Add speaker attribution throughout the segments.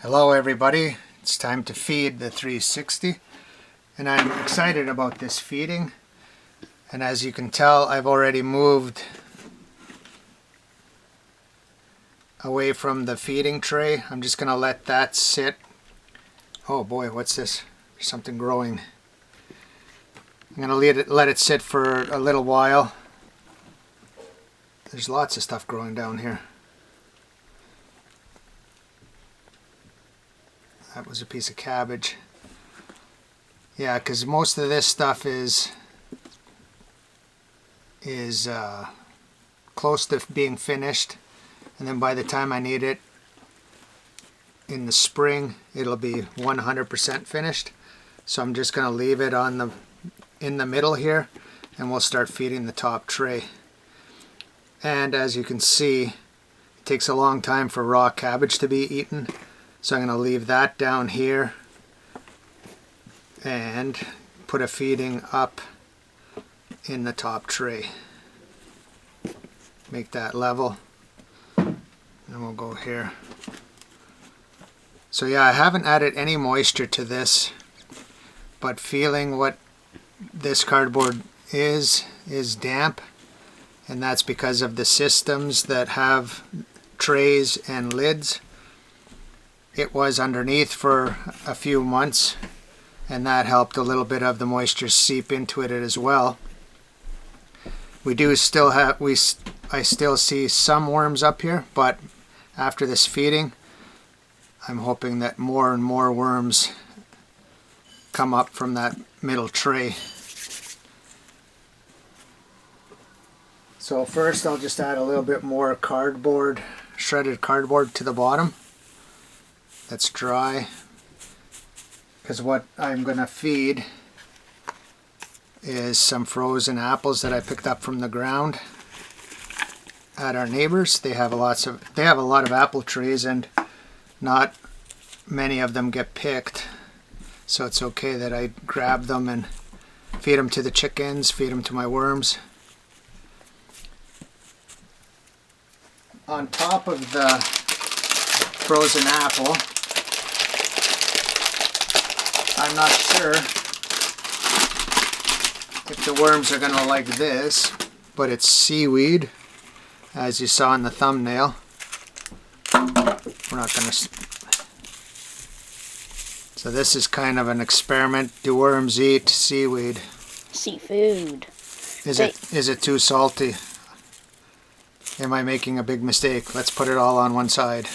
Speaker 1: Hello everybody, it's time to feed the 360 and I'm excited about this feeding, and as you can tell I've already moved away from the feeding tray. I'm just gonna let that sit. Oh boy, what's this? There's something growing. I'm gonna let it sit for a little while. There's lots of stuff growing down here. That was a piece of cabbage. Yeah, because most of this stuff is close to being finished, and then by the time I need it in the spring, it'll be 100% finished. So I'm just going to leave it in the middle here, and we'll start feeding the top tray. And as you can see, it takes a long time for raw cabbage to be eaten. So I'm going to leave that down here and put a feeding up in the top tray. Make that level. And we'll go here. So yeah, I haven't added any moisture to this, but feeling what this cardboard is damp, and that's because of the systems that have trays and lids. It was underneath for a few months, and that helped a little bit of the moisture seep into it as well. We do still have, I still see some worms up here, but after this feeding, I'm hoping that more and more worms come up from that middle tray. So first I'll just add a little bit more cardboard, shredded cardboard to the bottom. That's dry, because what I'm going to feed is some frozen apples that I picked up from the ground at our neighbors. They have a lot of apple trees, and not many of them get picked, so it's okay that I grab them and feed them to the chickens, feed them to my worms. On top of the frozen apple, I'm not sure if the worms are going to like this, but it's seaweed, as you saw in the thumbnail. We're not going to... So this is kind of an experiment. Do worms eat seaweed?
Speaker 2: Seafood.
Speaker 1: Is it too salty? Am I making a big mistake? Let's put it all on one side.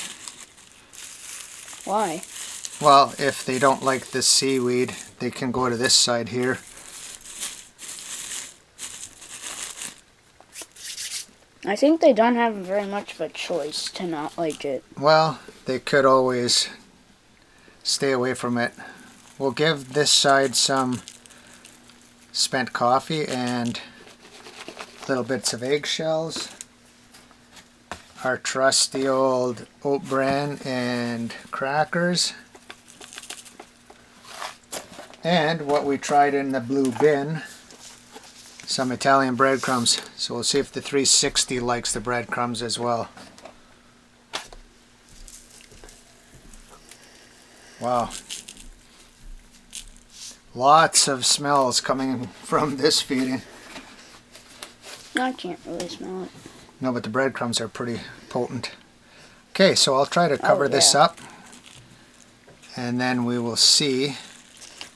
Speaker 2: Why?
Speaker 1: Well, if they don't like the seaweed, they can go to this side here.
Speaker 2: I think they don't have very much of a choice to not like it.
Speaker 1: Well, they could always stay away from it. We'll give this side some spent coffee and little bits of eggshells, our trusty old oat bran and crackers, and what we tried in the blue bin, some Italian breadcrumbs. So we'll see if the 360 likes the breadcrumbs as well. Wow. Lots of smells coming from this feeding.
Speaker 2: I can't really smell it.
Speaker 1: No, but the breadcrumbs are pretty potent. Okay, so I'll try to cover this up, and then we will see.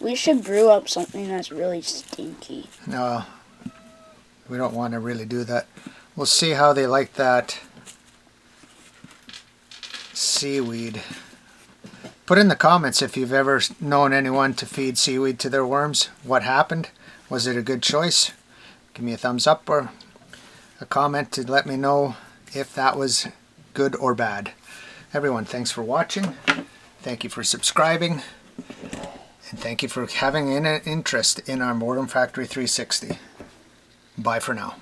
Speaker 2: We should brew up something that's really stinky.
Speaker 1: No, we don't want to really do that. We'll see how they like that seaweed. Put in the comments if you've ever known anyone to feed seaweed to their worms. What happened? Was it a good choice? Give me a thumbs up or a comment to let me know if that was good or bad. Everyone, thanks for watching. Thank you for subscribing. And thank you for having an interest in our Mortem Factory 360. Bye for now.